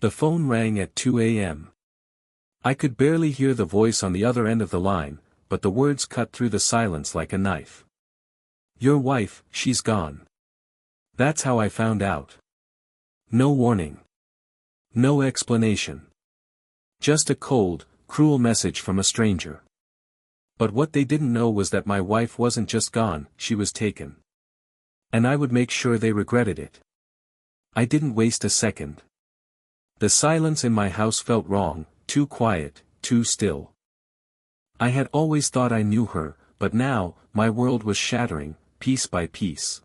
The phone rang at 2 a.m. I could barely hear the voice on the other end of the line, but the words cut through the silence like a knife. Your wife, she's gone. That's how I found out. No warning. No explanation. Just a cold, cruel message from a stranger. But what they didn't know was that my wife wasn't just gone, she was taken. And I would make sure they regretted it. I didn't waste a second. The silence in my house felt wrong, too quiet, too still. I had always thought I knew her, but now, my world was shattering, piece by piece.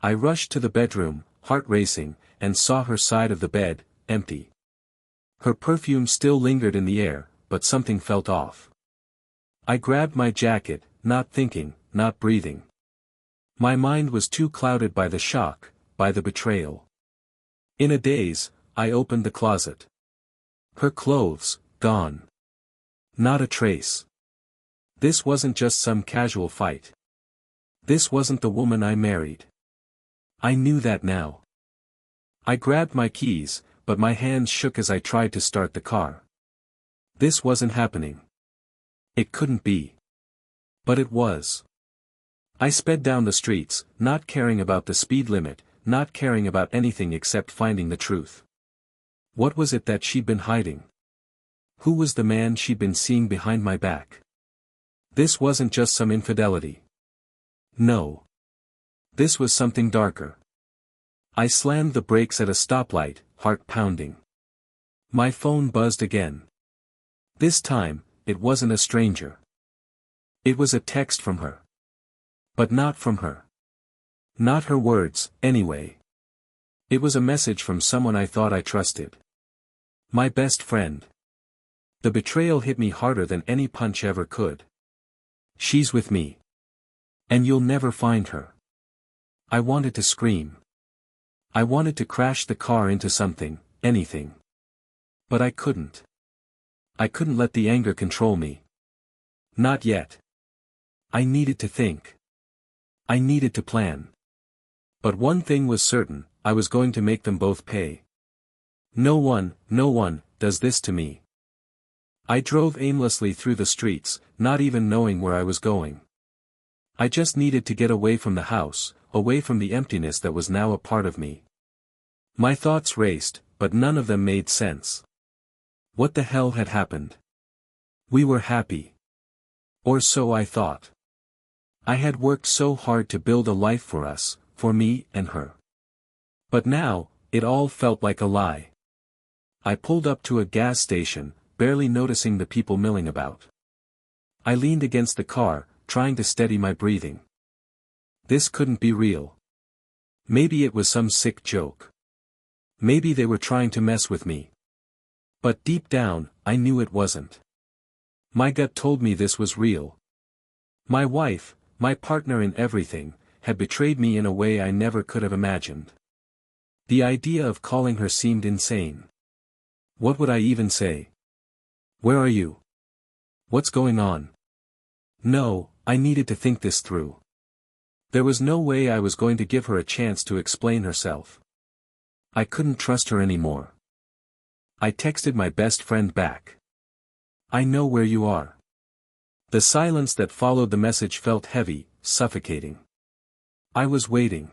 I rushed to the bedroom, heart racing, and saw her side of the bed, empty. Her perfume still lingered in the air, but something felt off. I grabbed my jacket, not thinking, not breathing. My mind was too clouded by the shock, by the betrayal. In a daze, I opened the closet. Her clothes, gone. Not a trace. This wasn't just some casual fight. This wasn't the woman I married. I knew that now. I grabbed my keys, but my hands shook as I tried to start the car. This wasn't happening. It couldn't be. But it was. I sped down the streets, not caring about the speed limit, not caring about anything except finding the truth. What was it that she'd been hiding? Who was the man she'd been seeing behind my back? This wasn't just some infidelity. No. This was something darker. I slammed the brakes at a stoplight, heart pounding. My phone buzzed again. This time, it wasn't a stranger. It was a text from her. But not from her. Not her words, anyway. It was a message from someone I thought I trusted. My best friend. The betrayal hit me harder than any punch ever could. She's with me. And you'll never find her. I wanted to scream. I wanted to crash the car into something, anything. But I couldn't. I couldn't let the anger control me. Not yet. I needed to think. I needed to plan. But one thing was certain, I was going to make them both pay. No one does this to me. I drove aimlessly through the streets, not even knowing where I was going. I just needed to get away from the house, away from the emptiness that was now a part of me. My thoughts raced, but none of them made sense. What the hell had happened? We were happy. Or so I thought. I had worked so hard to build a life for us, for me and her. But now, it all felt like a lie. I pulled up to a gas station, barely noticing the people milling about. I leaned against the car, trying to steady my breathing. This couldn't be real. Maybe it was some sick joke. Maybe they were trying to mess with me. But deep down, I knew it wasn't. My gut told me this was real. My wife, my partner in everything, had betrayed me in a way I never could have imagined. The idea of calling her seemed insane. What would I even say? Where are you? What's going on? No, I needed to think this through. There was no way I was going to give her a chance to explain herself. I couldn't trust her anymore. I texted my best friend back. I know where you are. The silence that followed the message felt heavy, suffocating. I was waiting.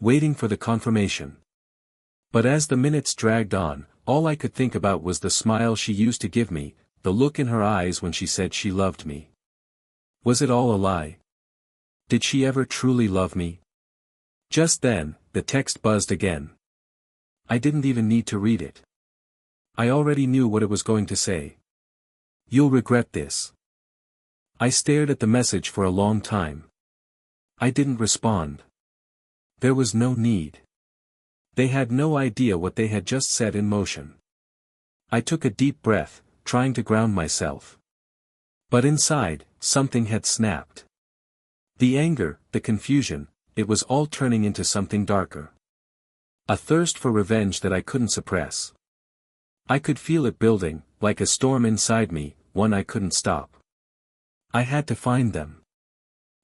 Waiting for the confirmation. But as the minutes dragged on, all I could think about was the smile she used to give me, the look in her eyes when she said she loved me. Was it all a lie? Did she ever truly love me? Just then, the text buzzed again. I didn't even need to read it. I already knew what it was going to say. You'll regret this. I stared at the message for a long time. I didn't respond. There was no need. They had no idea what they had just set in motion. I took a deep breath, trying to ground myself. But inside, something had snapped. The anger, the confusion, it was all turning into something darker. A thirst for revenge that I couldn't suppress. I could feel it building, like a storm inside me, one I couldn't stop. I had to find them.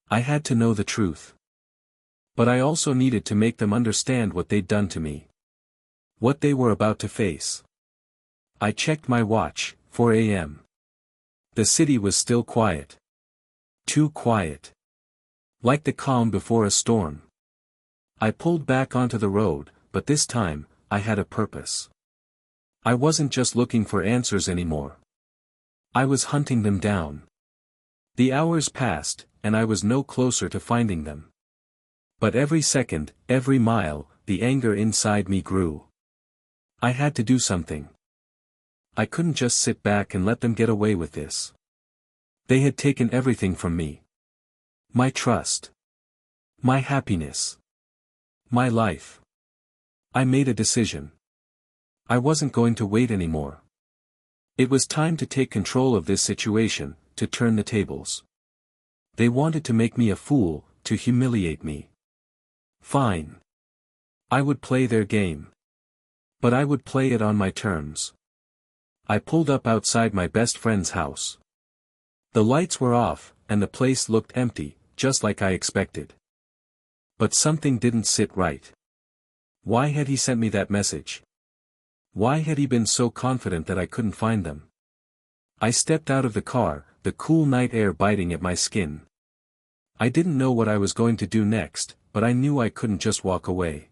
I had to know the truth. But I also needed to make them understand what they'd done to me. What they were about to face. I checked my watch, 4 a.m. The city was still quiet. Too quiet. Like the calm before a storm. I pulled back onto the road, but this time, I had a purpose. I wasn't just looking for answers anymore. I was hunting them down. The hours passed, and I was no closer to finding them. But every second, every mile, the anger inside me grew. I had to do something. I couldn't just sit back and let them get away with this. They had taken everything from me. My trust. My happiness. My life. I made a decision. I wasn't going to wait anymore. It was time to take control of this situation, to turn the tables. They wanted to make me a fool, to humiliate me. Fine. I would play their game. But I would play it on my terms. I pulled up outside my best friend's house. The lights were off, and the place looked empty, just like I expected. But something didn't sit right. Why had he sent me that message? Why had he been so confident that I couldn't find them? I stepped out of the car, the cool night air biting at my skin. I didn't know what I was going to do next, but I knew I couldn't just walk away.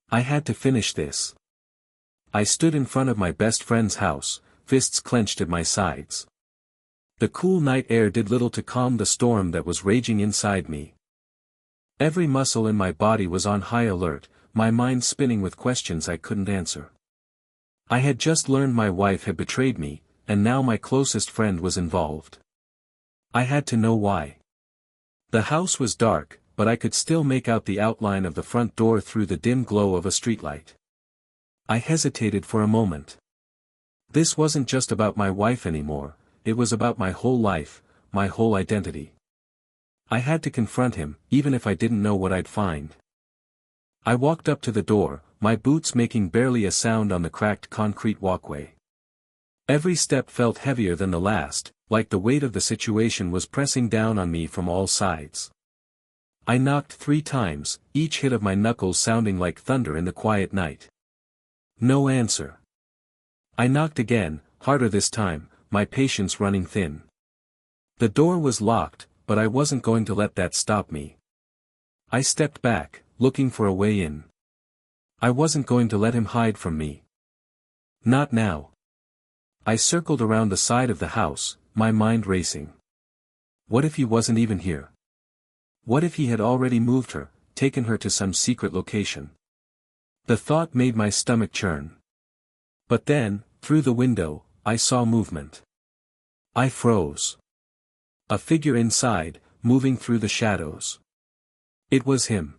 I had to finish this. I stood in front of my best friend's house, fists clenched at my sides. The cool night air did little to calm the storm that was raging inside me. Every muscle in my body was on high alert, my mind spinning with questions I couldn't answer. I had just learned my wife had betrayed me, and now my closest friend was involved. I had to know why. The house was dark, but I could still make out the outline of the front door through the dim glow of a streetlight. I hesitated for a moment. This wasn't just about my wife anymore, it was about my whole life, my whole identity. I had to confront him, even if I didn't know what I'd find. I walked up to the door, my boots making barely a sound on the cracked concrete walkway. Every step felt heavier than the last, like the weight of the situation was pressing down on me from all sides. I knocked 3 times, each hit of my knuckles sounding like thunder in the quiet night. No answer. I knocked again, harder this time, my patience running thin. The door was locked, but I wasn't going to let that stop me. I stepped back, looking for a way in. I wasn't going to let him hide from me. Not now. I circled around the side of the house, my mind racing. What if he wasn't even here? What if he had already moved her, taken her to some secret location? The thought made my stomach churn. But then, through the window, I saw movement. I froze. A figure inside, moving through the shadows. It was him.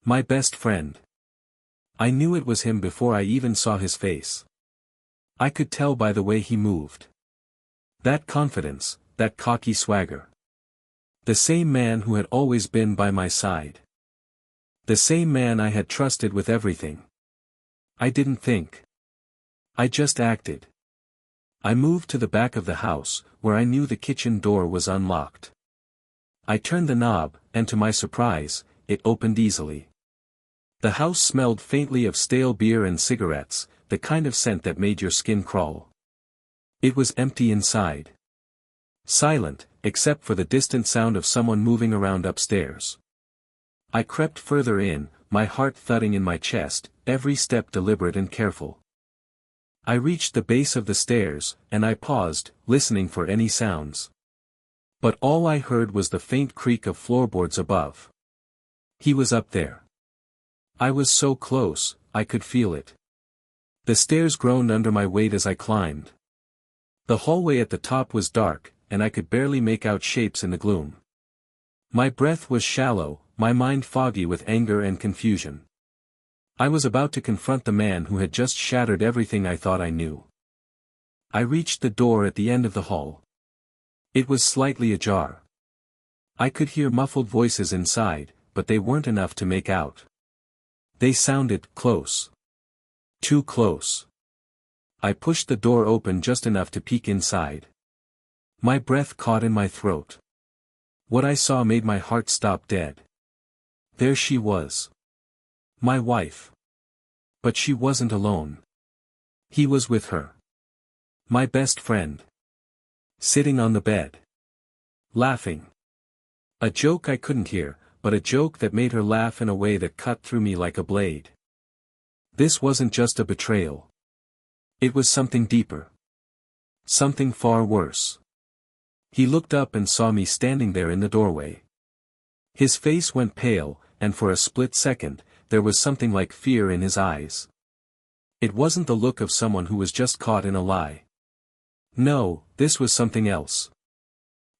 My best friend. I knew it was him before I even saw his face. I could tell by the way he moved. That confidence, that cocky swagger. The same man who had always been by my side. The same man I had trusted with everything. I didn't think. I just acted. I moved to the back of the house, where I knew the kitchen door was unlocked. I turned the knob, and to my surprise, it opened easily. The house smelled faintly of stale beer and cigarettes, the kind of scent that made your skin crawl. It was empty inside. Silent, except for the distant sound of someone moving around upstairs. I crept further in, my heart thudding in my chest, every step deliberate and careful. I reached the base of the stairs, and I paused, listening for any sounds. But all I heard was the faint creak of floorboards above. He was up there. I was so close, I could feel it. The stairs groaned under my weight as I climbed. The hallway at the top was dark, and I could barely make out shapes in the gloom. My breath was shallow, my mind foggy with anger and confusion. I was about to confront the man who had just shattered everything I thought I knew. I reached the door at the end of the hall. It was slightly ajar. I could hear muffled voices inside, but they weren't enough to make out. They sounded close. Too close. I pushed the door open just enough to peek inside. My breath caught in my throat. What I saw made my heart stop dead. There she was. My wife. But she wasn't alone. He was with her. My best friend. Sitting on the bed. Laughing. A joke I couldn't hear, but a joke that made her laugh in a way that cut through me like a blade. This wasn't just a betrayal. It was something deeper. Something far worse. He looked up and saw me standing there in the doorway. His face went pale, and for a split second, there was something like fear in his eyes. It wasn't the look of someone who was just caught in a lie. No, this was something else.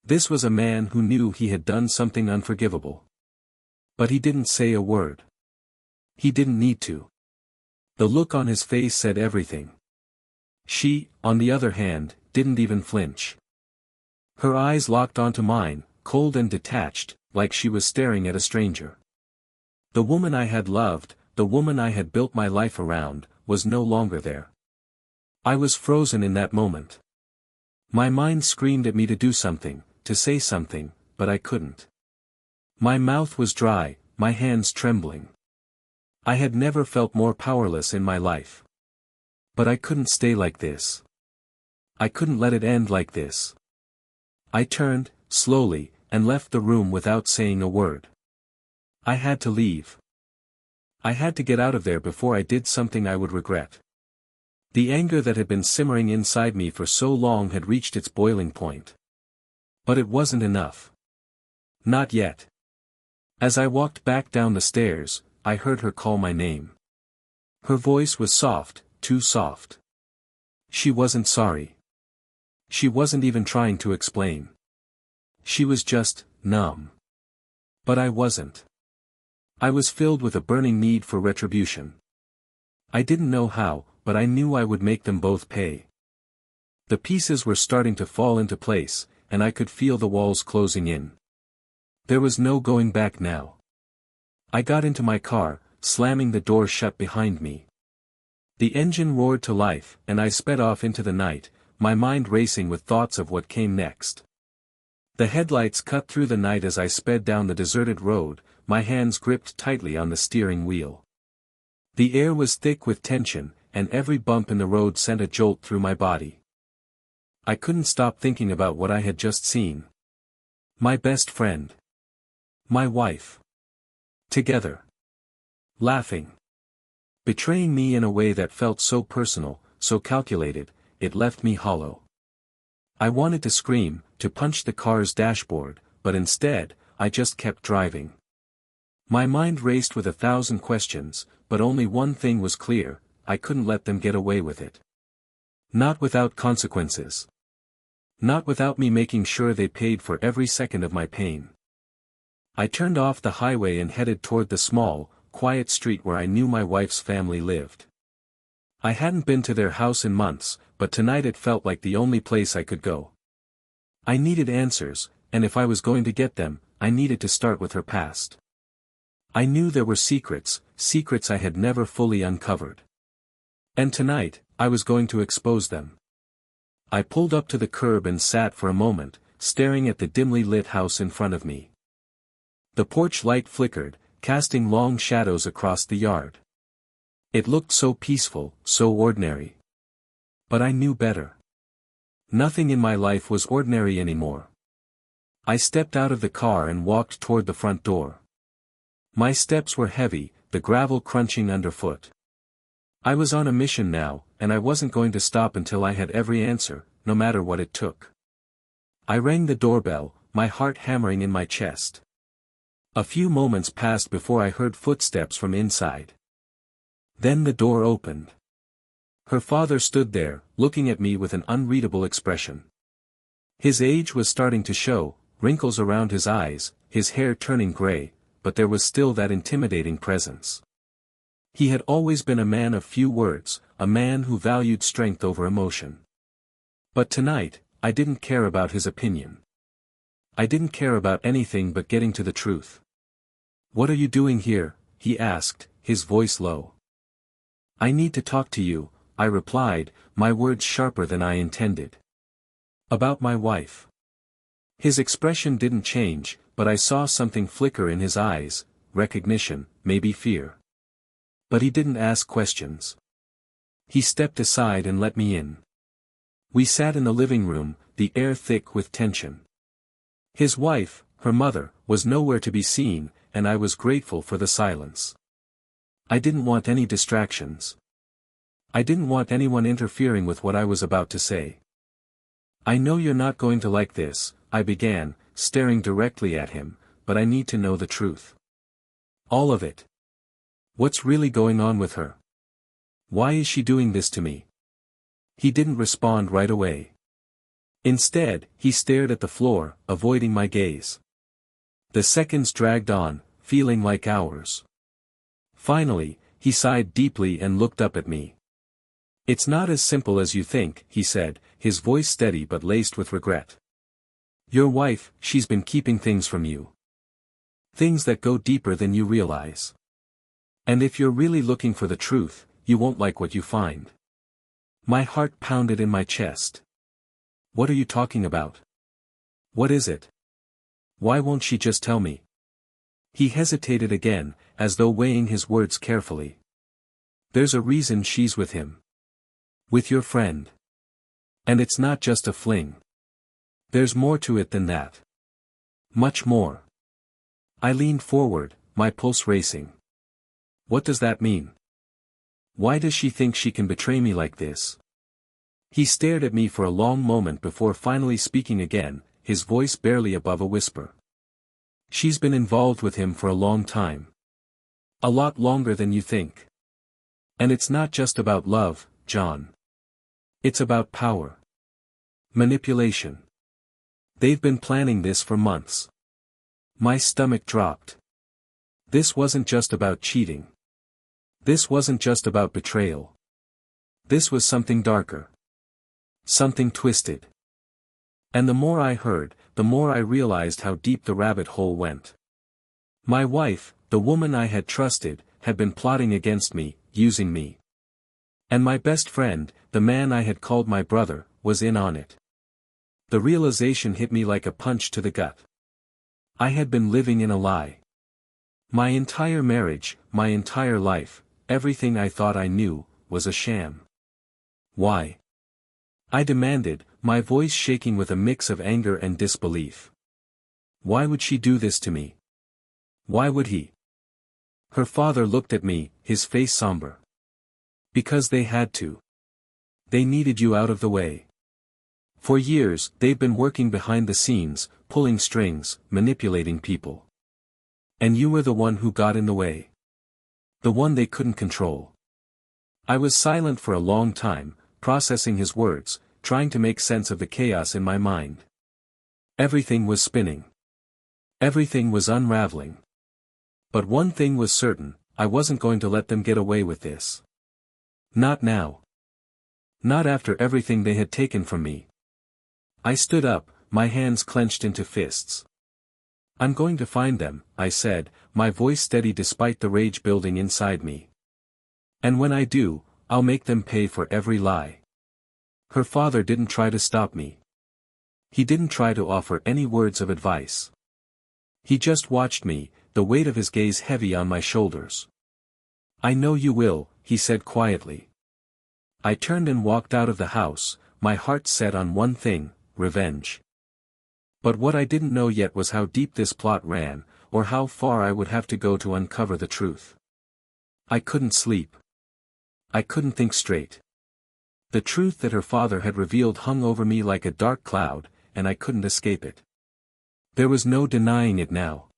This was a man who knew he had done something unforgivable. But he didn't say a word. He didn't need to. The look on his face said everything. She, on the other hand, didn't even flinch. Her eyes locked onto mine, cold and detached, like she was staring at a stranger. The woman I had loved, the woman I had built my life around, was no longer there. I was frozen in that moment. My mind screamed at me to do something, to say something, but I couldn't. My mouth was dry, my hands trembling. I had never felt more powerless in my life. But I couldn't stay like this. I couldn't let it end like this. I turned, slowly, and left the room without saying a word. I had to leave. I had to get out of there before I did something I would regret. The anger that had been simmering inside me for so long had reached its boiling point. But it wasn't enough. Not yet. As I walked back down the stairs, I heard her call my name. Her voice was soft, too soft. She wasn't sorry. She wasn't even trying to explain. She was just numb. But I wasn't. I was filled with a burning need for retribution. I didn't know how, but I knew I would make them both pay. The pieces were starting to fall into place, and I could feel the walls closing in. There was no going back now. I got into my car, slamming the door shut behind me. The engine roared to life, and I sped off into the night, my mind racing with thoughts of what came next. The headlights cut through the night as I sped down the deserted road, my hands gripped tightly on the steering wheel. The air was thick with tension, and every bump in the road sent a jolt through my body. I couldn't stop thinking about what I had just seen. My best friend. My wife. Together. Laughing. Betraying me in a way that felt so personal, so calculated, it left me hollow. I wanted to scream, to punch the car's dashboard, but instead, I just kept driving. My mind raced with 1,000 questions, but only one thing was clear: I couldn't let them get away with it. Not without consequences. Not without me making sure they paid for every second of my pain. I turned off the highway and headed toward the small, quiet street where I knew my wife's family lived. I hadn't been to their house in months, but tonight it felt like the only place I could go. I needed answers, and if I was going to get them, I needed to start with her past. I knew there were secrets I had never fully uncovered. And tonight, I was going to expose them. I pulled up to the curb and sat for a moment, staring at the dimly lit house in front of me. The porch light flickered, casting long shadows across the yard. It looked so peaceful, so ordinary. But I knew better. Nothing in my life was ordinary anymore. I stepped out of the car and walked toward the front door. My steps were heavy, the gravel crunching underfoot. I was on a mission now, and I wasn't going to stop until I had every answer, no matter what it took. I rang the doorbell, my heart hammering in my chest. A few moments passed before I heard footsteps from inside. Then the door opened. Her father stood there, looking at me with an unreadable expression. His age was starting to show, wrinkles around his eyes, his hair turning gray, but there was still that intimidating presence. He had always been a man of few words, a man who valued strength over emotion. But tonight, I didn't care about his opinion. I didn't care about anything but getting to the truth. "What are you doing here?" he asked, his voice low. "I need to talk to you," I replied, my words sharper than I intended. "About my wife." His expression didn't change, but I saw something flicker in his eyes, recognition, maybe fear. But he didn't ask questions. He stepped aside and let me in. We sat in the living room, the air thick with tension. His wife, her mother, was nowhere to be seen, and I was grateful for the silence. I didn't want any distractions. I didn't want anyone interfering with what I was about to say. "I know you're not going to like this," I began, staring directly at him, "but I need to know the truth. All of it. What's really going on with her? Why is she doing this to me?" He didn't respond right away. Instead, he stared at the floor, avoiding my gaze. The seconds dragged on, feeling like hours. Finally, he sighed deeply and looked up at me. "It's not as simple as you think," he said, his voice steady but laced with regret. "Your wife, she's been keeping things from you. Things that go deeper than you realize. And if you're really looking for the truth, you won't like what you find." My heart pounded in my chest. "What are you talking about? What is it? Why won't she just tell me?" He hesitated again, as though weighing his words carefully. "There's a reason she's with him. With your friend. And it's not just a fling. There's more to it than that. Much more." I leaned forward, my pulse racing. "What does that mean? Why does she think she can betray me like this?" He stared at me for a long moment before finally speaking again, his voice barely above a whisper. "She's been involved with him for a long time. A lot longer than you think. And it's not just about love, John. It's about power. Manipulation. They've been planning this for months." My stomach dropped. This wasn't just about cheating. This wasn't just about betrayal. This was something darker. Something twisted. And the more I heard, the more I realized how deep the rabbit hole went. My wife, the woman I had trusted, had been plotting against me, using me. And my best friend, the man I had called my brother, was in on it. The realization hit me like a punch to the gut. I had been living in a lie. My entire marriage, my entire life, everything I thought I knew, was a sham. "Why?" I demanded, my voice shaking with a mix of anger and disbelief. "Why would she do this to me? Why would he?" Her father looked at me, his face somber. "Because they had to. They needed you out of the way. For years, they've been working behind the scenes, pulling strings, manipulating people. And you were the one who got in the way. The one they couldn't control." I was silent for a long time, processing his words, trying to make sense of the chaos in my mind. Everything was spinning. Everything was unraveling. But one thing was certain, I wasn't going to let them get away with this. Not now. Not after everything they had taken from me. I stood up, my hands clenched into fists. "I'm going to find them," I said, my voice steady despite the rage building inside me. "And when I do, I'll make them pay for every lie." Her father didn't try to stop me. He didn't try to offer any words of advice. He just watched me, the weight of his gaze heavy on my shoulders. "I know you will," he said quietly. I turned and walked out of the house, my heart set on one thing: revenge. But what I didn't know yet was how deep this plot ran, or how far I would have to go to uncover the truth. I couldn't sleep. I couldn't think straight. The truth that her father had revealed hung over me like a dark cloud, and I couldn't escape it. There was no denying it now.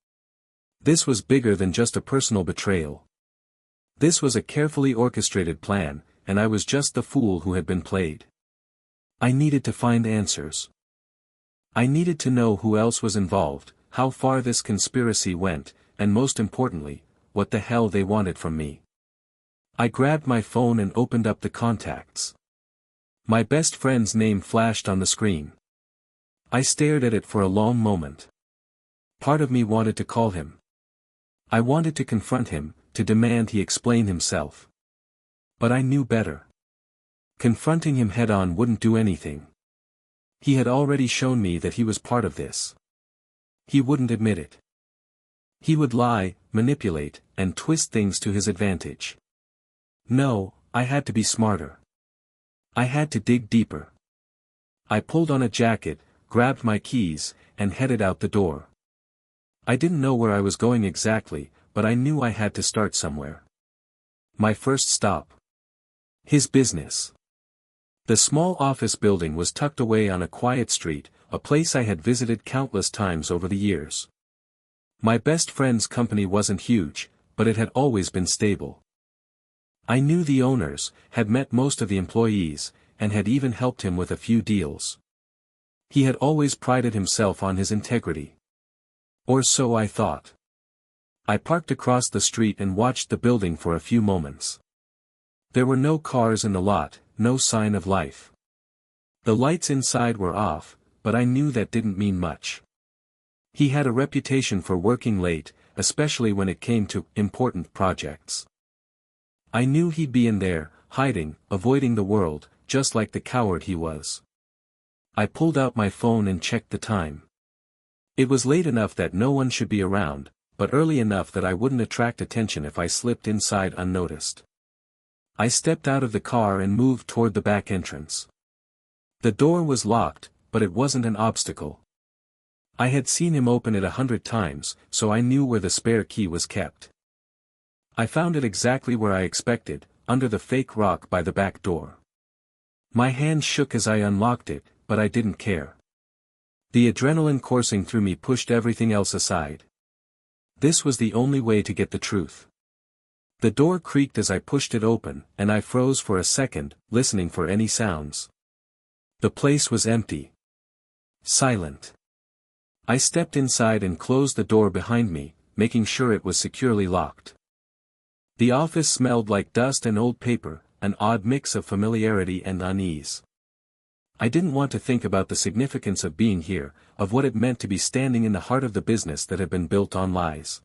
This was bigger than just a personal betrayal. This was a carefully orchestrated plan, and I was just the fool who had been played. I needed to find answers. I needed to know who else was involved, how far this conspiracy went, and most importantly, what the hell they wanted from me. I grabbed my phone and opened up the contacts. My best friend's name flashed on the screen. I stared at it for a long moment. Part of me wanted to call him. I wanted to confront him, to demand he explain himself. But I knew better. Confronting him head-on wouldn't do anything. He had already shown me that he was part of this. He wouldn't admit it. He would lie, manipulate, and twist things to his advantage. No, I had to be smarter. I had to dig deeper. I pulled on a jacket, grabbed my keys, and headed out the door. I didn't know where I was going exactly, but I knew I had to start somewhere. My first stop. His business. The small office building was tucked away on a quiet street, a place I had visited countless times over the years. My best friend's company wasn't huge, but it had always been stable. I knew the owners, had met most of the employees, and had even helped him with a few deals. He had always prided himself on his integrity. Or so I thought. I parked across the street and watched the building for a few moments. There were no cars in the lot, no sign of life. The lights inside were off, but I knew that didn't mean much. He had a reputation for working late, especially when it came to important projects. I knew he'd be in there, hiding, avoiding the world, just like the coward he was. I pulled out my phone and checked the time. It was late enough that no one should be around, but early enough that I wouldn't attract attention if I slipped inside unnoticed. I stepped out of the car and moved toward the back entrance. The door was locked, but it wasn't an obstacle. I had seen him open it 100 times, so I knew where the spare key was kept. I found it exactly where I expected, under the fake rock by the back door. My hand shook as I unlocked it, but I didn't care. The adrenaline coursing through me pushed everything else aside. This was the only way to get the truth. The door creaked as I pushed it open, and I froze for a second, listening for any sounds. The place was empty. Silent. I stepped inside and closed the door behind me, making sure it was securely locked. The office smelled like dust and old paper, an odd mix of familiarity and unease. I didn't want to think about the significance of being here, of what it meant to be standing in the heart of the business that had been built on lies.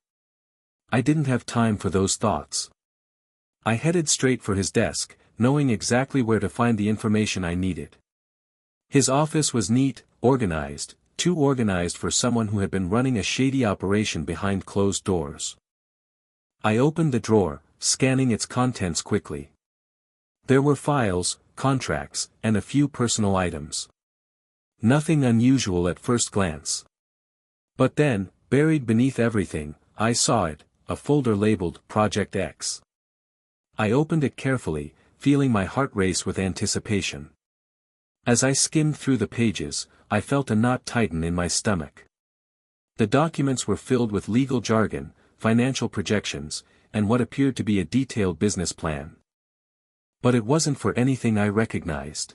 I didn't have time for those thoughts. I headed straight for his desk, knowing exactly where to find the information I needed. His office was neat, organized, too organized for someone who had been running a shady operation behind closed doors. I opened the drawer, scanning its contents quickly. There were files, contracts, and a few personal items. Nothing unusual at first glance. But then, buried beneath everything, I saw it, a folder labeled Project X. I opened it carefully, feeling my heart race with anticipation. As I skimmed through the pages, I felt a knot tighten in my stomach. The documents were filled with legal jargon, financial projections, and what appeared to be a detailed business plan. But it wasn't for anything I recognized.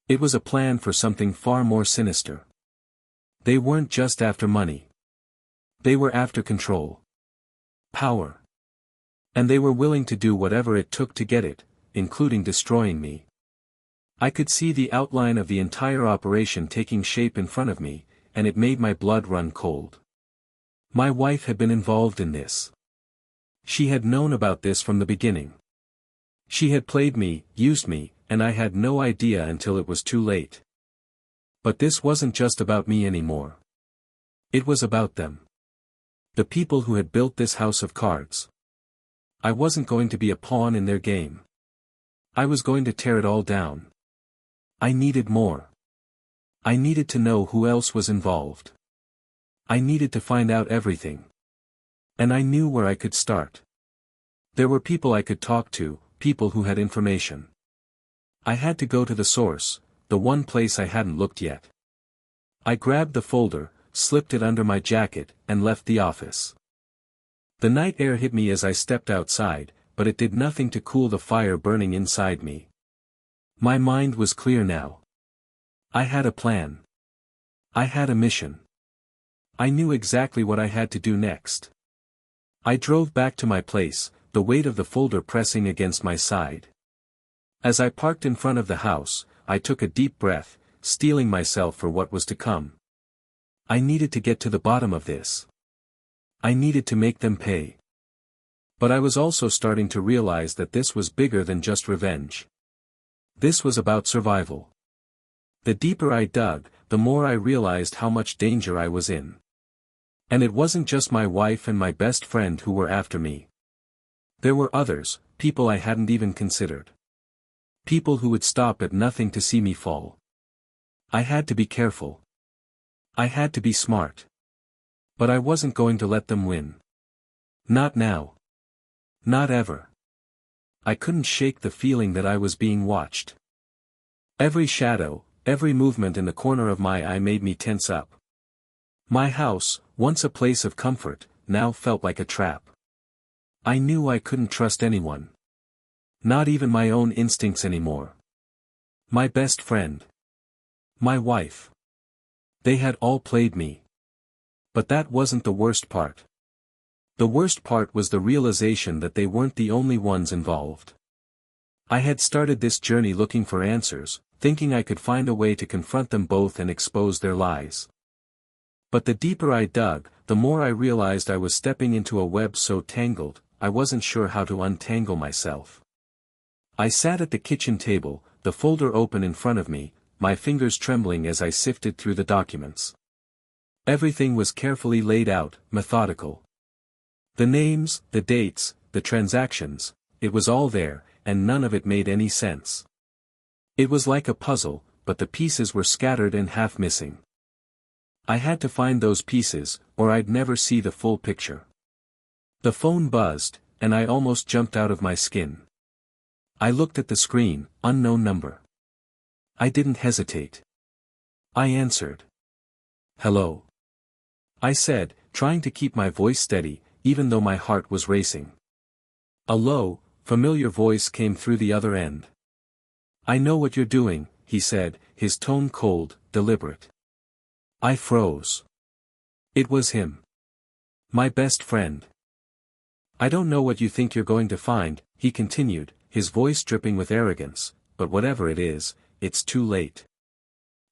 It was a plan for something far more sinister. They weren't just after money. They were after control. Power. And they were willing to do whatever it took to get it, including destroying me. I could see the outline of the entire operation taking shape in front of me, and it made my blood run cold. My wife had been involved in this. She had known about this from the beginning. She had played me, used me, and I had no idea until it was too late. But this wasn't just about me anymore. It was about them. The people who had built this house of cards. I wasn't going to be a pawn in their game. I was going to tear it all down. I needed more. I needed to know who else was involved. I needed to find out everything. And I knew where I could start. There were people I could talk to, people who had information. I had to go to the source, the one place I hadn't looked yet. I grabbed the folder, slipped it under my jacket, and left the office. The night air hit me as I stepped outside, but it did nothing to cool the fire burning inside me. My mind was clear now. I had a plan. I had a mission. I knew exactly what I had to do next. I drove back to my place, the weight of the folder pressing against my side. As I parked in front of the house, I took a deep breath, steeling myself for what was to come. I needed to get to the bottom of this. I needed to make them pay. But I was also starting to realize that this was bigger than just revenge. This was about survival. The deeper I dug, the more I realized how much danger I was in. And it wasn't just my wife and my best friend who were after me. There were others, people I hadn't even considered. People who would stop at nothing to see me fall. I had to be careful. I had to be smart. But I wasn't going to let them win. Not now. Not ever. I couldn't shake the feeling that I was being watched. Every shadow, every movement in the corner of my eye made me tense up. My house, once a place of comfort, now felt like a trap. I knew I couldn't trust anyone. Not even my own instincts anymore. My best friend. My wife. They had all played me. But that wasn't the worst part. The worst part was the realization that they weren't the only ones involved. I had started this journey looking for answers, thinking I could find a way to confront them both and expose their lies. But the deeper I dug, the more I realized I was stepping into a web so tangled, I wasn't sure how to untangle myself. I sat at the kitchen table, the folder open in front of me, my fingers trembling as I sifted through the documents. Everything was carefully laid out, methodical. The names, the dates, the transactions, it was all there, and none of it made any sense. It was like a puzzle, but the pieces were scattered and half missing. I had to find those pieces, or I'd never see the full picture. The phone buzzed, and I almost jumped out of my skin. I looked at the screen, unknown number. I didn't hesitate. I answered. "Hello," I said, trying to keep my voice steady, even though my heart was racing. A low, familiar voice came through the other end. "I know what you're doing," he said, his tone cold, deliberate. I froze. It was him. My best friend. "I don't know what you think you're going to find," he continued, his voice dripping with arrogance, "but whatever it is, it's too late."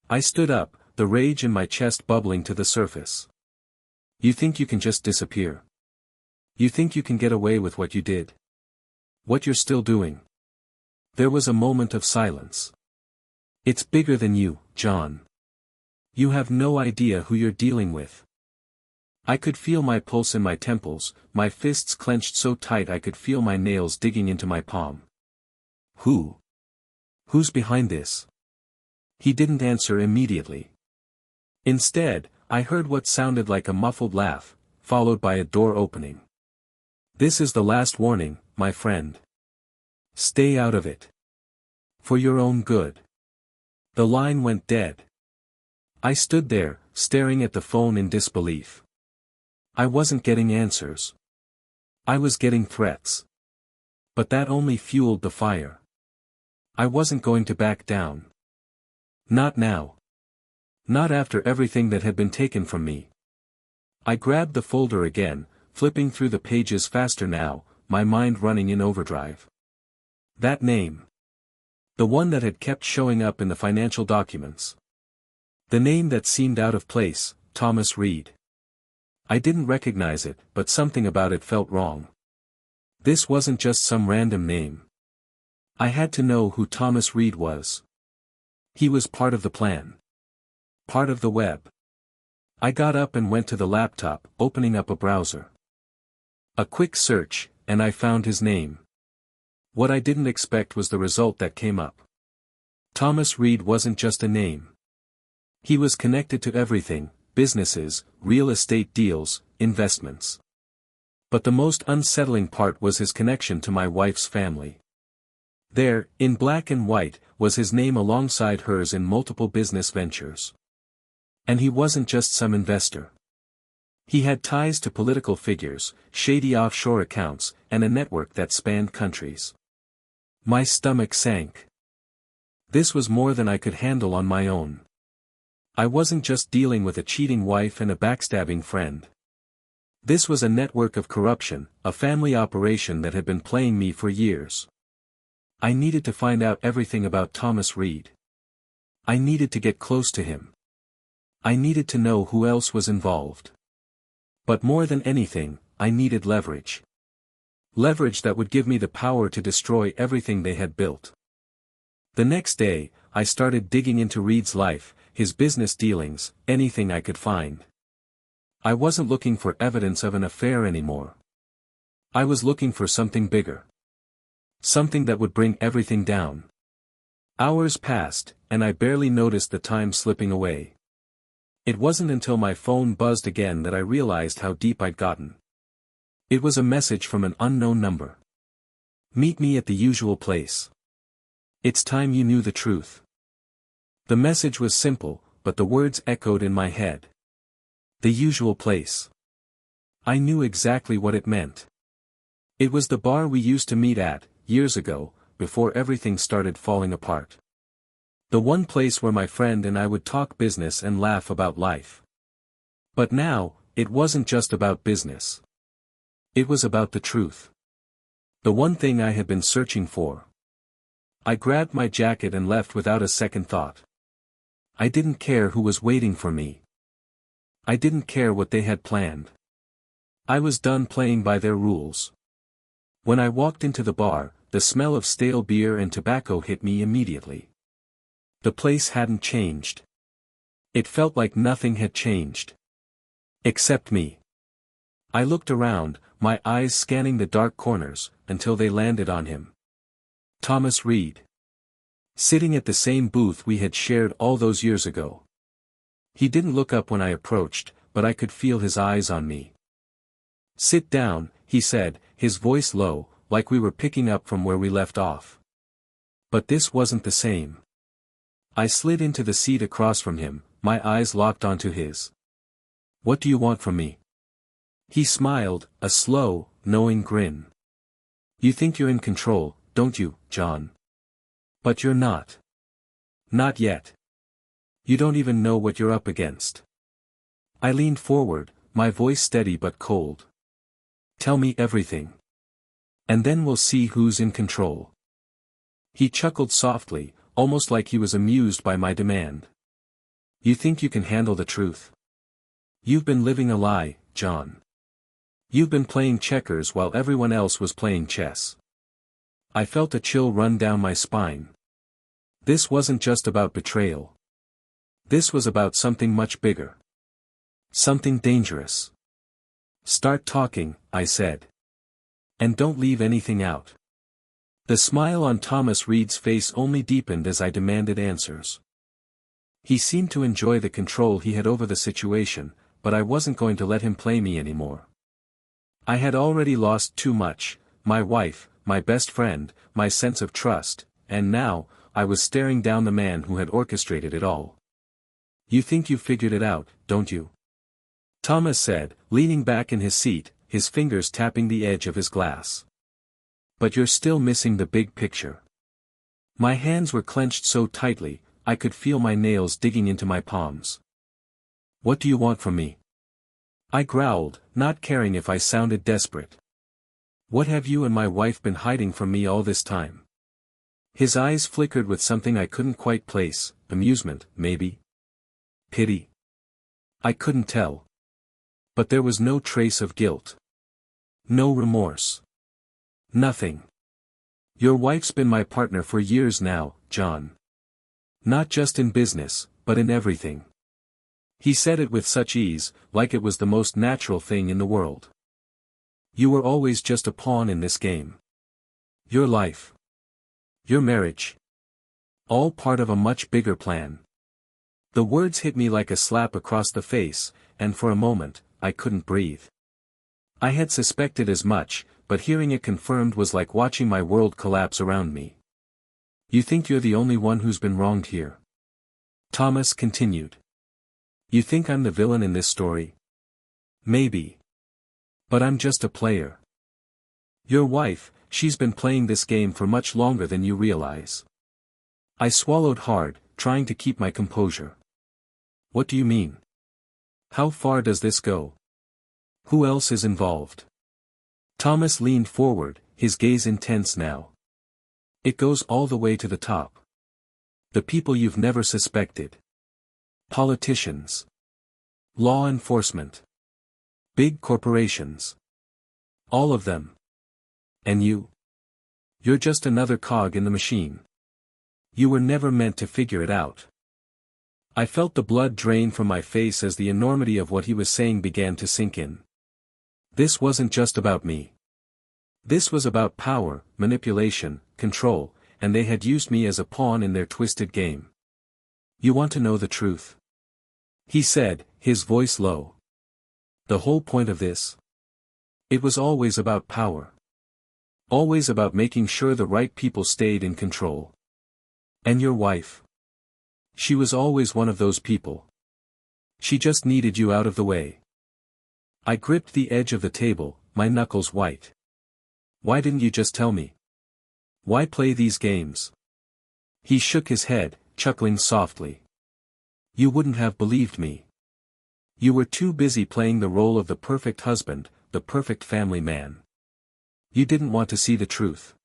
I stood up, the rage in my chest bubbling to the surface. "You think you can just disappear? You think you can get away with what you did? What you're still doing?" There was a moment of silence. "It's bigger than you, John. You have no idea who you're dealing with." I could feel my pulse in my temples, my fists clenched so tight I could feel my nails digging into my palm. "Who? Who's behind this?" He didn't answer immediately. Instead, I heard what sounded like a muffled laugh, followed by a door opening. "This is the last warning, my friend. Stay out of it. For your own good." The line went dead. I stood there, staring at the phone in disbelief. I wasn't getting answers. I was getting threats. But that only fueled the fire. I wasn't going to back down. Not now. Not after everything that had been taken from me. I grabbed the folder again, flipping through the pages faster now, my mind running in overdrive. That name. The one that had kept showing up in the financial documents. The name that seemed out of place, Thomas Reed. I didn't recognize it, but something about it felt wrong. This wasn't just some random name. I had to know who Thomas Reed was. He was part of the plan. Part of the web. I got up and went to the laptop, opening up a browser. A quick search, and I found his name. What I didn't expect was the result that came up. Thomas Reed wasn't just a name. He was connected to everything: businesses, real estate deals, investments. But the most unsettling part was his connection to my wife's family. There, in black and white, was his name alongside hers in multiple business ventures. And he wasn't just some investor. He had ties to political figures, shady offshore accounts, and a network that spanned countries. My stomach sank. This was more than I could handle on my own. I wasn't just dealing with a cheating wife and a backstabbing friend. This was a network of corruption, a family operation that had been playing me for years. I needed to find out everything about Thomas Reed. I needed to get close to him. I needed to know who else was involved. But more than anything, I needed leverage. Leverage that would give me the power to destroy everything they had built. The next day, I started digging into Reed's life, his business dealings, anything I could find. I wasn't looking for evidence of an affair anymore. I was looking for something bigger. Something that would bring everything down. Hours passed, and I barely noticed the time slipping away. It wasn't until my phone buzzed again that I realized how deep I'd gotten. It was a message from an unknown number. Meet me at the usual place. It's time you knew the truth. The message was simple, but the words echoed in my head. The usual place. I knew exactly what it meant. It was the bar we used to meet at, years ago, before everything started falling apart. The one place where my friend and I would talk business and laugh about life. But now, it wasn't just about business. It was about the truth. The one thing I had been searching for. I grabbed my jacket and left without a second thought. I didn't care who was waiting for me. I didn't care what they had planned. I was done playing by their rules. When I walked into the bar, the smell of stale beer and tobacco hit me immediately. The place hadn't changed. It felt like nothing had changed. Except me. I looked around, my eyes scanning the dark corners, until they landed on him. Thomas Reed. Sitting at the same booth we had shared all those years ago. He didn't look up when I approached, but I could feel his eyes on me. Sit down, he said, his voice low, like we were picking up from where we left off. But this wasn't the same. I slid into the seat across from him, my eyes locked onto his. What do you want from me? He smiled, a slow, knowing grin. You think you're in control, don't you, John? But you're not. Not yet. You don't even know what you're up against. I leaned forward, my voice steady but cold. Tell me everything. And then we'll see who's in control. He chuckled softly, almost like he was amused by my demand. You think you can handle the truth? You've been living a lie, John. You've been playing checkers while everyone else was playing chess. I felt a chill run down my spine. This wasn't just about betrayal. This was about something much bigger. Something dangerous. Start talking, I said. And don't leave anything out. The smile on Thomas Reed's face only deepened as I demanded answers. He seemed to enjoy the control he had over the situation, but I wasn't going to let him play me anymore. I had already lost too much, my wife, my best friend, my sense of trust, and now, I was staring down the man who had orchestrated it all. You think you figured it out, don't you? Thomas said, leaning back in his seat, his fingers tapping the edge of his glass. But you're still missing the big picture. My hands were clenched so tightly, I could feel my nails digging into my palms. What do you want from me? I growled, not caring if I sounded desperate. What have you and my wife been hiding from me all this time? His eyes flickered with something I couldn't quite place, amusement, maybe. Pity. I couldn't tell. But there was no trace of guilt. No remorse. Nothing. Your wife's been my partner for years now, John. Not just in business, but in everything. He said it with such ease, like it was the most natural thing in the world. You were always just a pawn in this game. Your life. Your marriage. All part of a much bigger plan. The words hit me like a slap across the face, and for a moment, I couldn't breathe. I had suspected as much, but hearing it confirmed was like watching my world collapse around me. You think you're the only one who's been wronged here? Thomas continued. You think I'm the villain in this story? Maybe. But I'm just a player. Your wife, she's been playing this game for much longer than you realize. I swallowed hard, trying to keep my composure. What do you mean? How far does this go? Who else is involved? Thomas leaned forward, his gaze intense now. It goes all the way to the top. The people you've never suspected. Politicians. Law enforcement. Big corporations. All of them. And you? You're just another cog in the machine. You were never meant to figure it out. I felt the blood drain from my face as the enormity of what he was saying began to sink in. This wasn't just about me. This was about power, manipulation, control, and they had used me as a pawn in their twisted game. You want to know the truth? He said, his voice low. The whole point of this? It was always about power. Always about making sure the right people stayed in control. And your wife? She was always one of those people. She just needed you out of the way. I gripped the edge of the table, my knuckles white. Why didn't you just tell me? Why play these games? He shook his head, chuckling softly. You wouldn't have believed me. You were too busy playing the role of the perfect husband, the perfect family man. You didn't want to see the truth.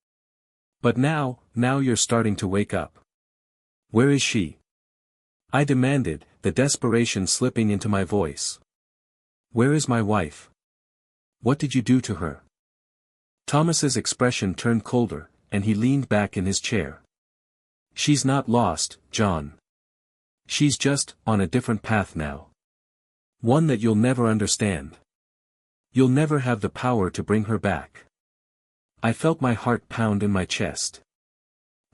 But now you're starting to wake up. Where is she? I demanded, the desperation slipping into my voice. Where is my wife? What did you do to her? Thomas's expression turned colder, and he leaned back in his chair. She's not lost, John. She's just on a different path now. One that you'll never understand. You'll never have the power to bring her back. I felt my heart pound in my chest.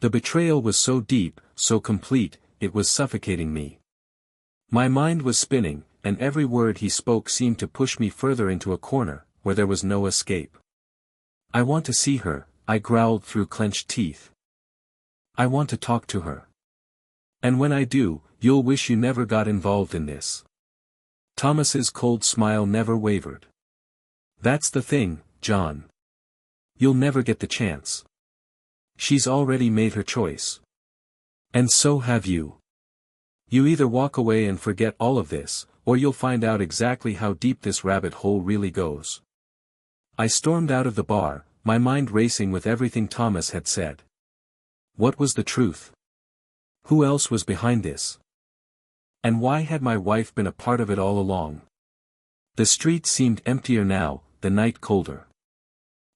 The betrayal was so deep, so complete, it was suffocating me. My mind was spinning, and every word he spoke seemed to push me further into a corner, where there was no escape. I want to see her, I growled through clenched teeth. I want to talk to her. And when I do, you'll wish you never got involved in this. Thomas's cold smile never wavered. That's the thing, John. You'll never get the chance. She's already made her choice. And so have you. You either walk away and forget all of this, or you'll find out exactly how deep this rabbit hole really goes. I stormed out of the bar, my mind racing with everything Thomas had said. What was the truth? Who else was behind this? And why had my wife been a part of it all along? The street seemed emptier now, the night colder.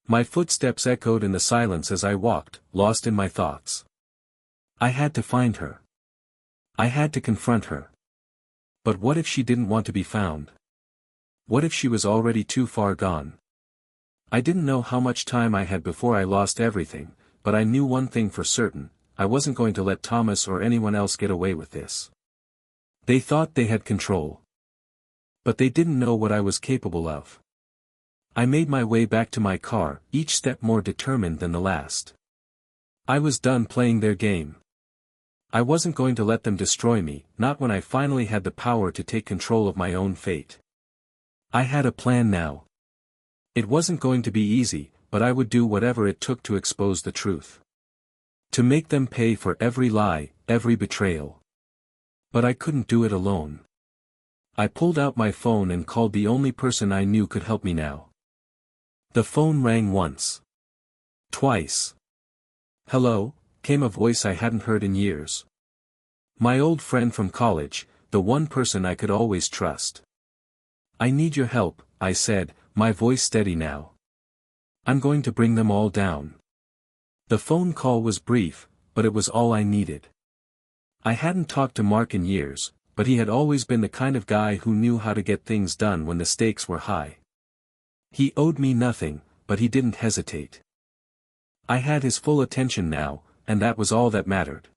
My footsteps echoed in the silence as I walked, lost in my thoughts. I had to find her. I had to confront her. But what if she didn't want to be found? What if she was already too far gone? I didn't know how much time I had before I lost everything, but I knew one thing for certain, I wasn't going to let Thomas or anyone else get away with this. They thought they had control. But they didn't know what I was capable of. I made my way back to my car, each step more determined than the last. I was done playing their game. I wasn't going to let them destroy me, not when I finally had the power to take control of my own fate. I had a plan now. It wasn't going to be easy, but I would do whatever it took to expose the truth. To make them pay for every lie, every betrayal. But I couldn't do it alone. I pulled out my phone and called the only person I knew could help me now. The phone rang once. Twice. Hello, came a voice I hadn't heard in years. My old friend from college, the one person I could always trust. I need your help, I said, my voice steady now. I'm going to bring them all down. The phone call was brief, but it was all I needed. I hadn't talked to Mark in years, but he had always been the kind of guy who knew how to get things done when the stakes were high. He owed me nothing, but he didn't hesitate. I had his full attention now, and that was all that mattered.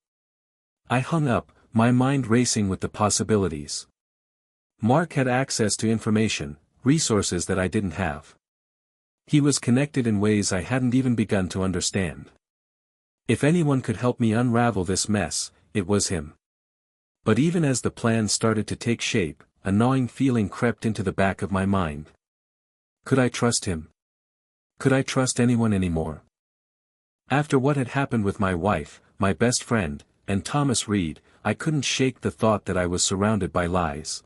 I hung up, my mind racing with the possibilities. Mark had access to information, resources that I didn't have. He was connected in ways I hadn't even begun to understand. If anyone could help me unravel this mess, it was him. But even as the plan started to take shape, a gnawing feeling crept into the back of my mind. Could I trust him? Could I trust anyone anymore? After what had happened with my wife, my best friend, and Thomas Reed, I couldn't shake the thought that I was surrounded by lies.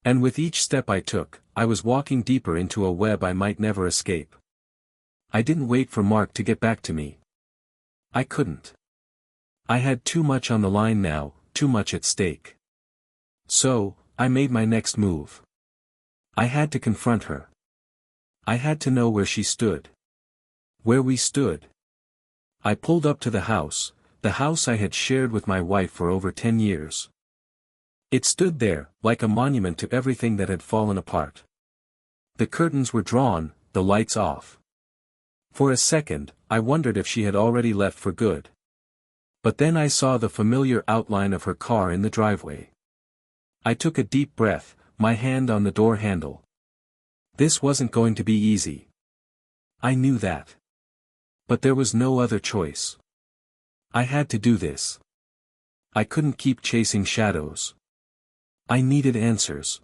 And with each step I took, I was walking deeper into a web I might never escape. I didn't wait for Mark to get back to me. I couldn't. I had too much on the line now, too much at stake. So, I made my next move. I had to confront her. I had to know where she stood. Where we stood. I pulled up to the house I had shared with my wife for over 10 years. It stood there, like a monument to everything that had fallen apart. The curtains were drawn, the lights off. For a second, I wondered if she had already left for good. But then I saw the familiar outline of her car in the driveway. I took a deep breath, my hand on the door handle. This wasn't going to be easy. I knew that. But there was no other choice. I had to do this. I couldn't keep chasing shadows. I needed answers.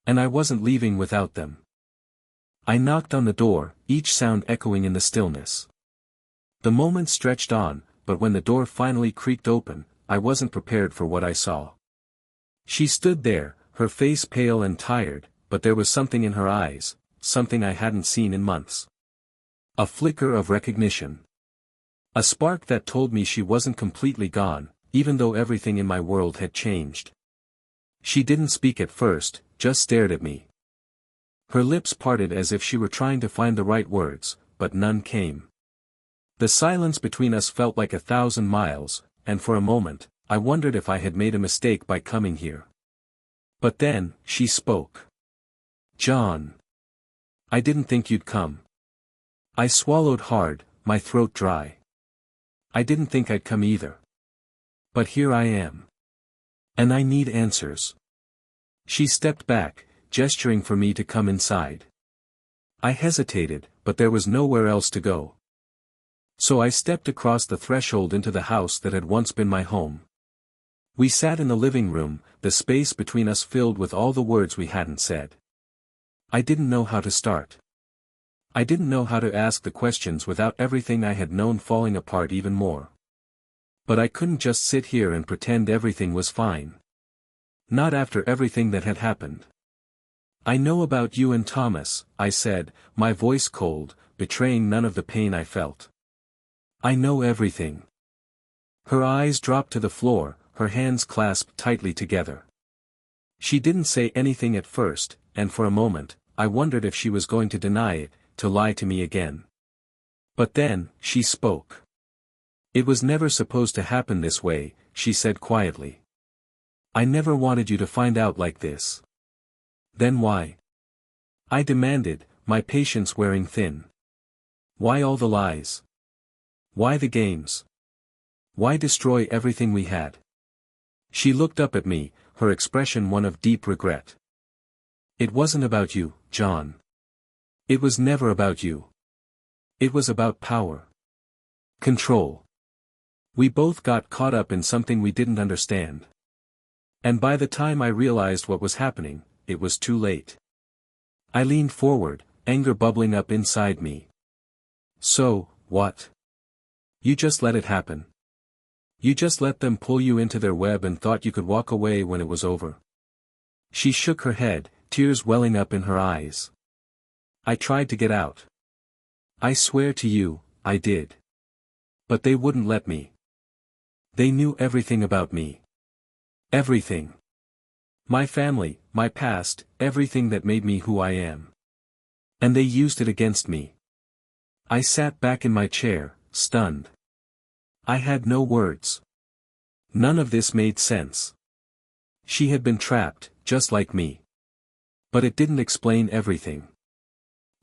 And I wasn't leaving without them. I knocked on the door, each sound echoing in the stillness. The moments stretched on, but when the door finally creaked open, I wasn't prepared for what I saw. She stood there, her face pale and tired, but there was something in her eyes, something I hadn't seen in months. A flicker of recognition. A spark that told me she wasn't completely gone, even though everything in my world had changed. She didn't speak at first, just stared at me. Her lips parted as if she were trying to find the right words, but none came. The silence between us felt like 1,000 miles, and for a moment, I wondered if I had made a mistake by coming here. But then, she spoke. "John. I didn't think you'd come." I swallowed hard, my throat dry. I didn't think I'd come either. But here I am. And I need answers. She stepped back, gesturing for me to come inside. I hesitated, but there was nowhere else to go. So I stepped across the threshold into the house that had once been my home. We sat in the living room, the space between us filled with all the words we hadn't said. I didn't know how to start. I didn't know how to ask the questions without everything I had known falling apart even more. But I couldn't just sit here and pretend everything was fine. Not after everything that had happened. "I know about you and Thomas," I said, my voice cold, betraying none of the pain I felt. "I know everything." Her eyes dropped to the floor, her hands clasped tightly together. She didn't say anything at first, and for a moment, I wondered if she was going to deny it, to lie to me again. But then, she spoke. "It was never supposed to happen this way," she said quietly. "I never wanted you to find out like this." "Then why?" I demanded, my patience wearing thin. "Why all the lies? Why the games? Why destroy everything we had?" She looked up at me, her expression one of deep regret. "It wasn't about you, John. It was never about you. It was about power. Control. We both got caught up in something we didn't understand. And by the time I realized what was happening, it was too late." I leaned forward, anger bubbling up inside me. "So, what? You just let it happen? You just let them pull you into their web and thought you could walk away when it was over?" She shook her head, tears welling up in her eyes. "I tried to get out. I swear to you, I did. But they wouldn't let me. They knew everything about me. Everything. My family, my past, everything that made me who I am. And they used it against me." I sat back in my chair, stunned. I had no words. None of this made sense. She had been trapped, just like me. But it didn't explain everything.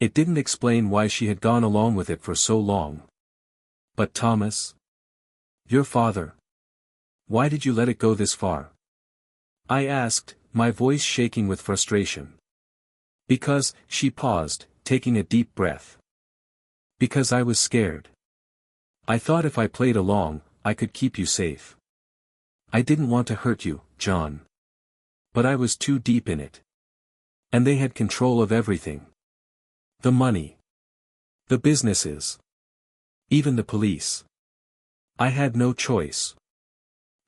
It didn't explain why she had gone along with it for so long. "But Thomas? Your father? Why did you let it go this far?" I asked, my voice shaking with frustration. "Because," she paused, taking a deep breath. "Because I was scared. I thought if I played along, I could keep you safe. I didn't want to hurt you, John. But I was too deep in it. And they had control of everything. The money. The businesses. Even the police. I had no choice."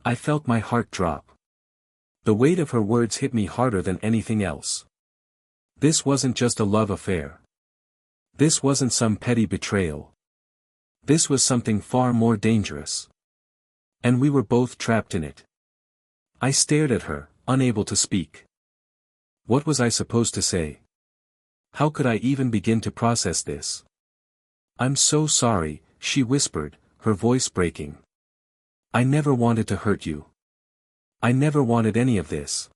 I felt my heart drop. The weight of her words hit me harder than anything else. This wasn't just a love affair. This wasn't some petty betrayal. This was something far more dangerous. And we were both trapped in it. I stared at her, unable to speak. What was I supposed to say? How could I even begin to process this? "I'm so sorry," she whispered, her voice breaking. "I never wanted to hurt you. I never wanted any of this."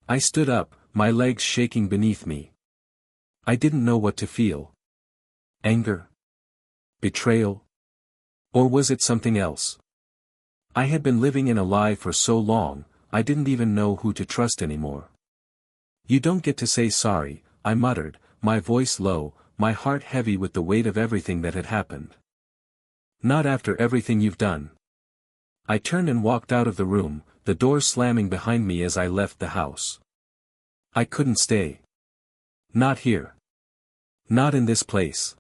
I stood up, my legs shaking beneath me. I didn't know what to feel. Anger? Betrayal? Or was it something else? I had been living in a lie for so long, I didn't even know who to trust anymore. You don't get to say sorry, I muttered, my voice low, my heart heavy with the weight of everything that had happened. Not after everything you've done. I turned and walked out of the room, the door slamming behind me as I left the house. I couldn't stay. Not here. Not in this place.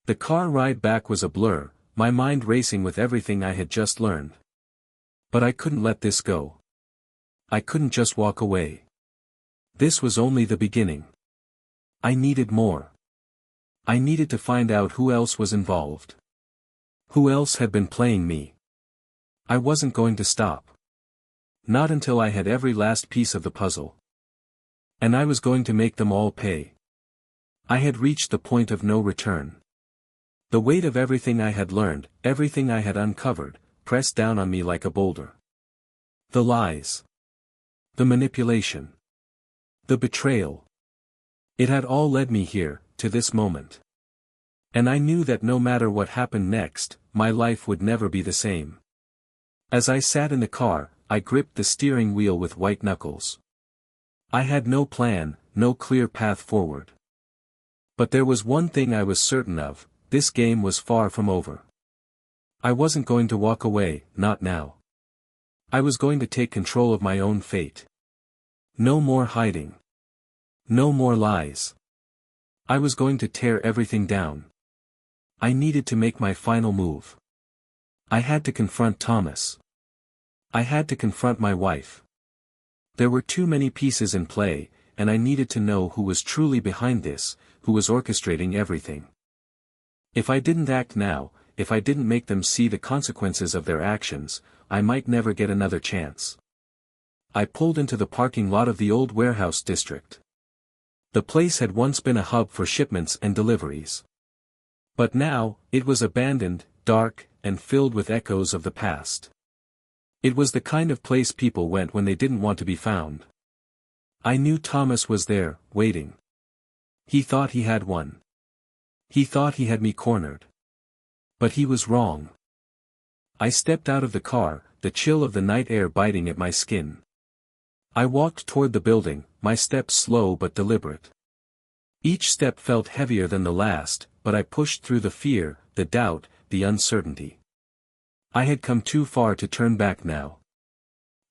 The car ride back was a blur, my mind racing with everything I had just learned. But I couldn't let this go. I couldn't just walk away. This was only the beginning. I needed more. I needed to find out who else was involved. Who else had been playing me. I wasn't going to stop. Not until I had every last piece of the puzzle. And I was going to make them all pay. I had reached the point of no return. The weight of everything I had learned, everything I had uncovered, pressed down on me like a boulder. The lies. The manipulation. The betrayal. It had all led me here, to this moment. And I knew that no matter what happened next, my life would never be the same. As I sat in the car, I gripped the steering wheel with white knuckles. I had no plan, no clear path forward. But there was one thing I was certain of, this game was far from over. I wasn't going to walk away, not now. I was going to take control of my own fate. No more hiding. No more lies. I was going to tear everything down. I needed to make my final move. I had to confront Thomas. I had to confront my wife. There were too many pieces in play, and I needed to know who was truly behind this, who was orchestrating everything. If I didn't act now, if I didn't make them see the consequences of their actions, I might never get another chance. I pulled into the parking lot of the old warehouse district. The place had once been a hub for shipments and deliveries. But now, it was abandoned, dark, and filled with echoes of the past. It was the kind of place people went when they didn't want to be found. I knew Thomas was there, waiting. He thought he had won. He thought he had me cornered. But he was wrong. I stepped out of the car, the chill of the night air biting at my skin. I walked toward the building, my steps slow but deliberate. Each step felt heavier than the last, but I pushed through the fear, the doubt, the uncertainty. I had come too far to turn back now.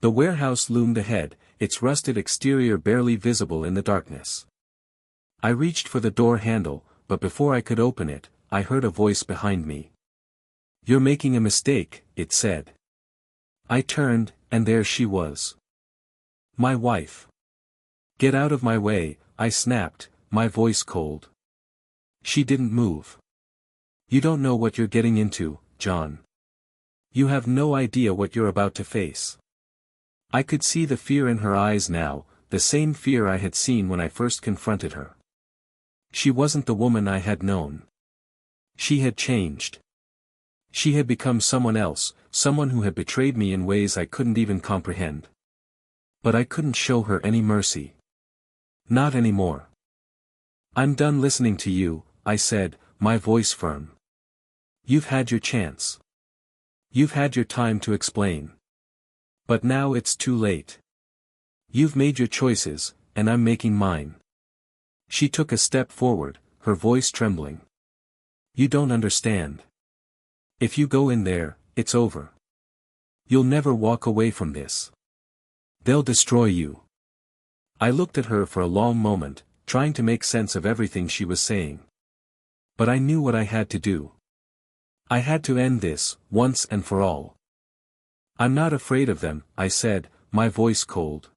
The warehouse loomed ahead, its rusted exterior barely visible in the darkness. I reached for the door handle, but before I could open it, I heard a voice behind me. "You're making a mistake," it said. I turned, and there she was. My wife. "Get out of my way," I snapped, my voice cold. She didn't move. "You don't know what you're getting into, John. You have no idea what you're about to face." I could see the fear in her eyes now, the same fear I had seen when I first confronted her. She wasn't the woman I had known. She had changed. She had become someone else, someone who had betrayed me in ways I couldn't even comprehend. But I couldn't show her any mercy. Not anymore. "I'm done listening to you," I said, my voice firm. "You've had your chance. You've had your time to explain. But now it's too late. You've made your choices, and I'm making mine." She took a step forward, her voice trembling. "You don't understand. If you go in there, it's over. You'll never walk away from this. They'll destroy you." I looked at her for a long moment, trying to make sense of everything she was saying. But I knew what I had to do. I had to end this, once and for all. "I'm not afraid of them," I said, my voice cold.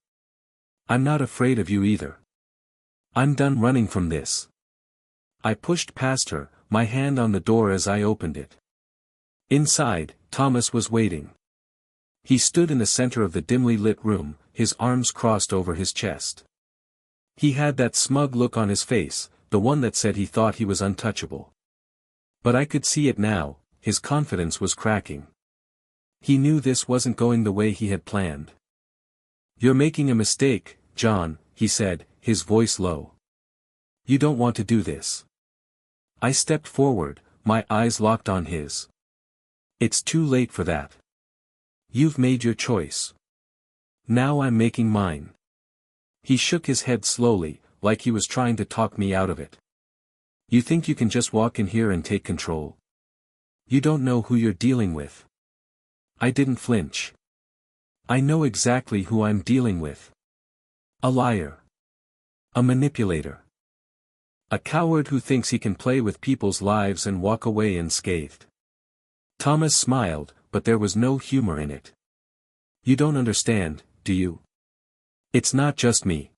"I'm not afraid of you either. I'm done running from this." I pushed past her, my hand on the door as I opened it. Inside, Thomas was waiting. He stood in the center of the dimly lit room, his arms crossed over his chest. He had that smug look on his face, the one that said he thought he was untouchable. But I could see it now, his confidence was cracking. He knew this wasn't going the way he had planned. "You're making a mistake, John," he said, his voice low. "You don't want to do this." I stepped forward, my eyes locked on his. It's too late for that. You've made your choice. Now I'm making mine. He shook his head slowly, like he was trying to talk me out of it. You think you can just walk in here and take control? You don't know who you're dealing with. I didn't flinch. I know exactly who I'm dealing with. A liar. A manipulator. A coward who thinks he can play with people's lives and walk away unscathed. Thomas smiled, but there was no humor in it. You don't understand, do you? It's not just me.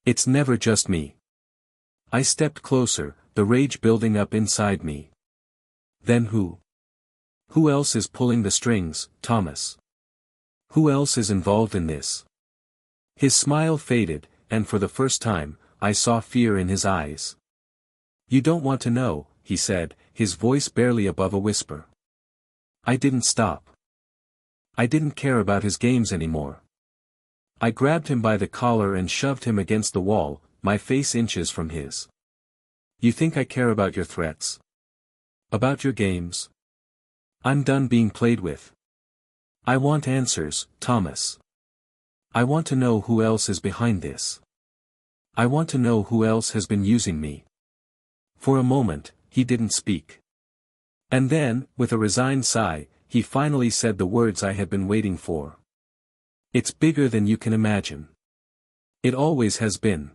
It's never just me. I stepped closer, the rage building up inside me. Then who? Who else is pulling the strings, Thomas? Who else is involved in this? His smile faded, and for the first time, I saw fear in his eyes. You don't want to know, he said, his voice barely above a whisper. I didn't stop. I didn't care about his games anymore. I grabbed him by the collar and shoved him against the wall, my face inches from his. You think I care about your threats? About your games? I'm done being played with. I want answers, Thomas. I want to know who else is behind this. I want to know who else has been using me. For a moment, he didn't speak. And then, with a resigned sigh, he finally said the words I had been waiting for. It's bigger than you can imagine. It always has been.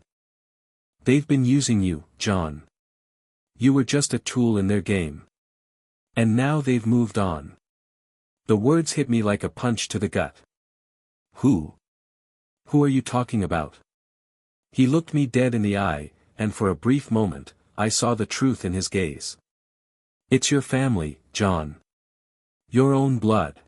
They've been using you, John. You were just a tool in their game. And now they've moved on. The words hit me like a punch to the gut. Who? Who are you talking about? He looked me dead in the eye, and for a brief moment, I saw the truth in his gaze. It's your family, John. Your own blood.